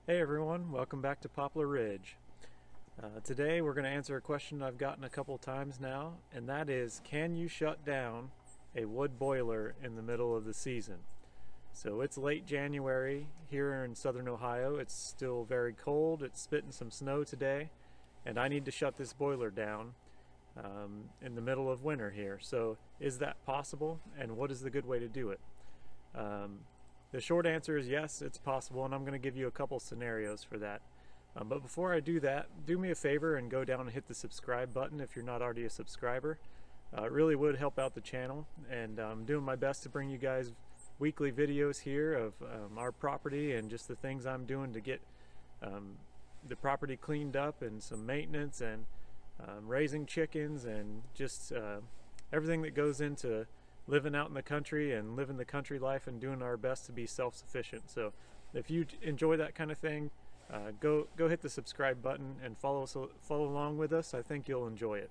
Hey everyone, welcome back to Poplar Ridge. Today we're going to answer a question I've gotten a couple times now, and that is, can you shut down a wood boiler in the middle of the season? So it's late January here in southern Ohio. It's still very cold. It's spitting some snow today, and I need to shut this boiler down in the middle of winter here. So is that possible, and what is the good way to do it? The short answer is yes, it's possible, and I'm going to give you a couple scenarios for that. But before I do that, do me a favor and go down and hit the subscribe button if you're not already a subscriber. It really would help out the channel, and I'm doing my best to bring you guys weekly videos here of our property and just the things I'm doing to get the property cleaned up, and some maintenance, and raising chickens, and just everything that goes into living out in the country and living the country life and doing our best to be self-sufficient. So if you enjoy that kind of thing, go hit the subscribe button and follow along with us. I think you'll enjoy it.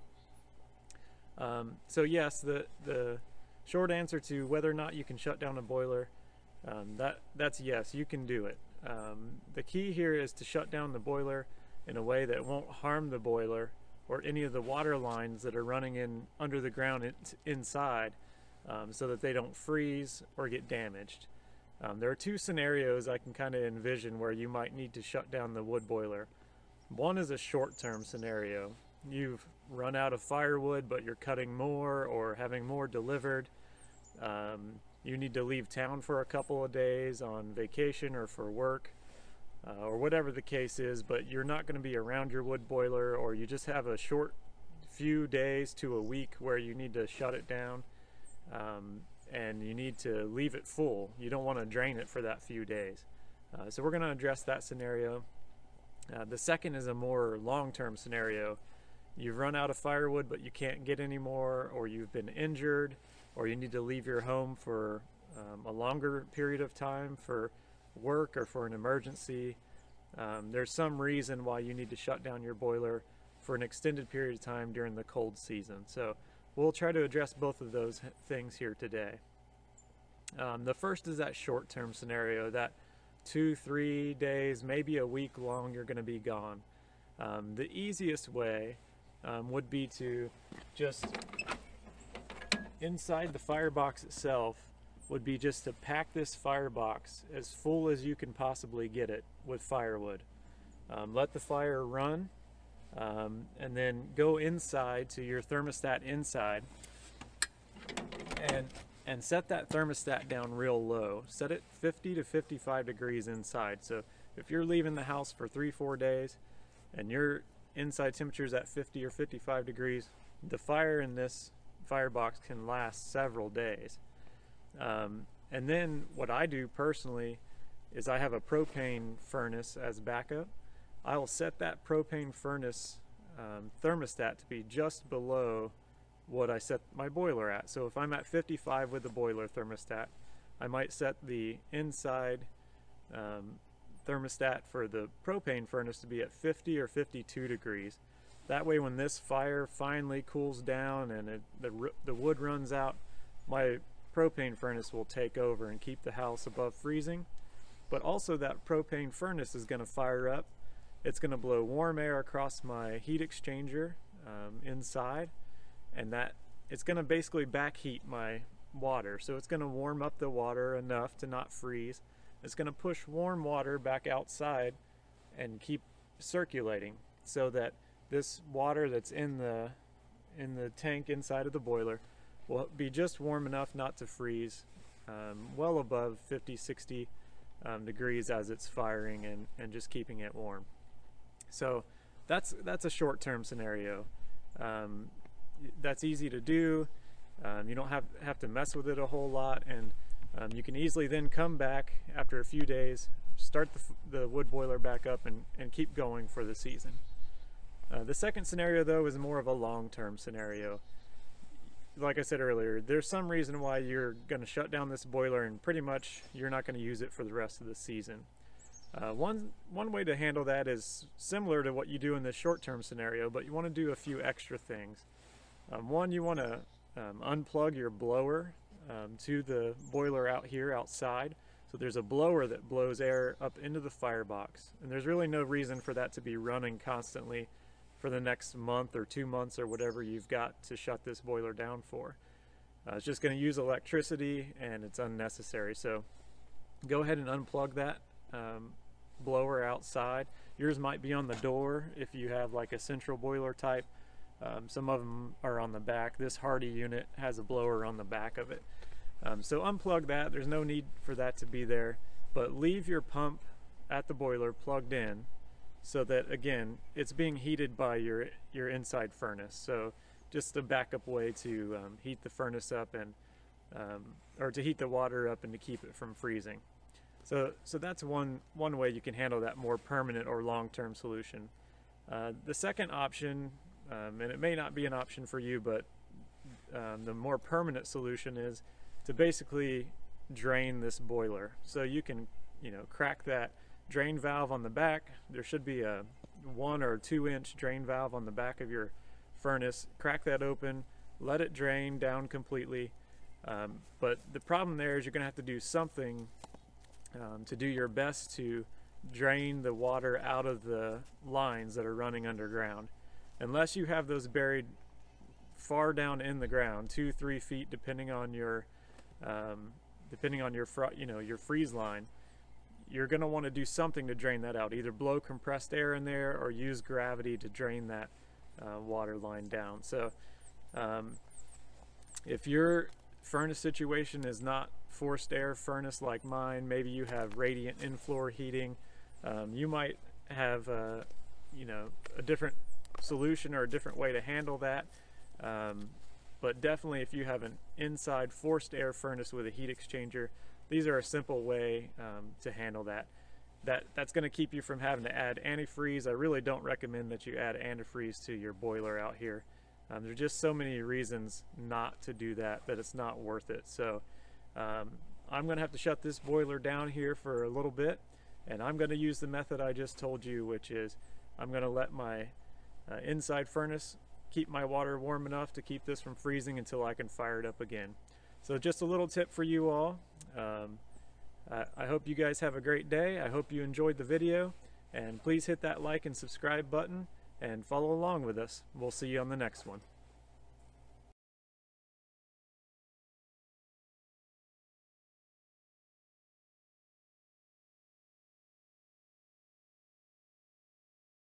So yes, the short answer to whether or not you can shut down a boiler, that's yes, you can do it. The key here is to shut down the boiler in a way that won't harm the boiler or any of the water lines that are running in under the ground inside, so that they don't freeze or get damaged. There are two scenarios I can kind of envision where you might need to shut down the wood boiler. One is a short-term scenario. You've run out of firewood, but you're cutting more or having more delivered. You need to leave town for a couple of days on vacation or for work, or whatever the case is, but you're not going to be around your wood boiler, or you just have a short few days to a week where you need to shut it down. And you need to leave it full. You don't want to drain it for that few days. So we're going to address that scenario. The second is a more long-term scenario. You've run out of firewood, but you can't get any more, or you've been injured, or you need to leave your home for a longer period of time for work or for an emergency. There's some reason why you need to shut down your boiler for an extended period of time during the cold season. So we'll try to address both of those things here today. The first is that short-term scenario, that 2-3 days, maybe a week long, you're going to be gone. The easiest way would be to just, inside the firebox itself, would be just to pack this firebox as full as you can possibly get it with firewood. Let the fire run. And then go inside to your thermostat inside and set that thermostat down real low. Set it 50 to 55 degrees inside. So if you're leaving the house for 3-4 days and your inside temperature is at 50 or 55 degrees, the fire in this firebox can last several days. And then what I do personally is I have a propane furnace as backup. I will set that propane furnace thermostat to be just below what I set my boiler at. So if I'm at 55 with the boiler thermostat, I might set the inside thermostat for the propane furnace to be at 50 or 52 degrees. That way when this fire finally cools down and the wood runs out, my propane furnace will take over and keep the house above freezing. But also that propane furnace is going to fire up. It's going to blow warm air across my heat exchanger inside, and that it's going to basically backheat my water. So it's going to warm up the water enough to not freeze. It's going to push warm water back outside and keep circulating, so that this water that's in the tank inside of the boiler will be just warm enough not to freeze, well above 50-60 degrees as it's firing, and just keeping it warm. So that's a short-term scenario. That's easy to do. You don't have to mess with it a whole lot, and you can easily then come back after a few days, start the wood boiler back up, and keep going for the season. The second scenario, though, is more of a long-term scenario. Like I said earlier, there's some reason why you're going to shut down this boiler, and pretty much you're not going to use it for the rest of the season. One way to handle that is similar to what you do in the short-term scenario, but you want to do a few extra things. One, you want to unplug your blower to the boiler out here outside. So there's a blower that blows air up into the firebox, and there's really no reason for that to be running constantly for the next month or 2 months or whatever you've got to shut this boiler down for. It's just going to use electricity and it's unnecessary. So go ahead and unplug that blower outside. Yours might be on the door if you have like a central boiler type. Some of them are on the back. This Hardy unit has a blower on the back of it. So unplug that. There's no need for that to be there, but leave your pump at the boiler plugged in so that, again, it's being heated by your inside furnace. So just a backup way to heat the furnace up and or to heat the water up and to keep it from freezing. So that's one way you can handle that more permanent or long-term solution. The second option, and it may not be an option for you, but the more permanent solution is to basically drain this boiler. So you can, crack that drain valve on the back. There should be a 1 or 2 inch drain valve on the back of your furnace. Crack that open, let it drain down completely. But the problem there is you're going to have to do something to do your best to drain the water out of the lines that are running underground. Unless you have those buried far down in the ground, 2-3 feet, depending on your your freeze line, you're going to want to do something to drain that out. Either blow compressed air in there or use gravity to drain that water line down. So if your furnace situation is not forced air furnace like mine, maybe you have radiant in-floor heating, you might have a different solution or a different way to handle that. But definitely if you have an inside forced air furnace with a heat exchanger, these are a simple way to handle that. That's going to keep you from having to add antifreeze. I really don't recommend that you add antifreeze to your boiler out here. There's just so many reasons not to do that it's not worth it. So I'm going to have to shut this boiler down here for a little bit, and I'm going to use the method I just told you, which is I'm going to let my inside furnace keep my water warm enough to keep this from freezing until I can fire it up again. So just a little tip for you all. I hope you guys have a great day. I hope you enjoyed the video, and please hit that like and subscribe button and follow along with us. We'll see you on the next one.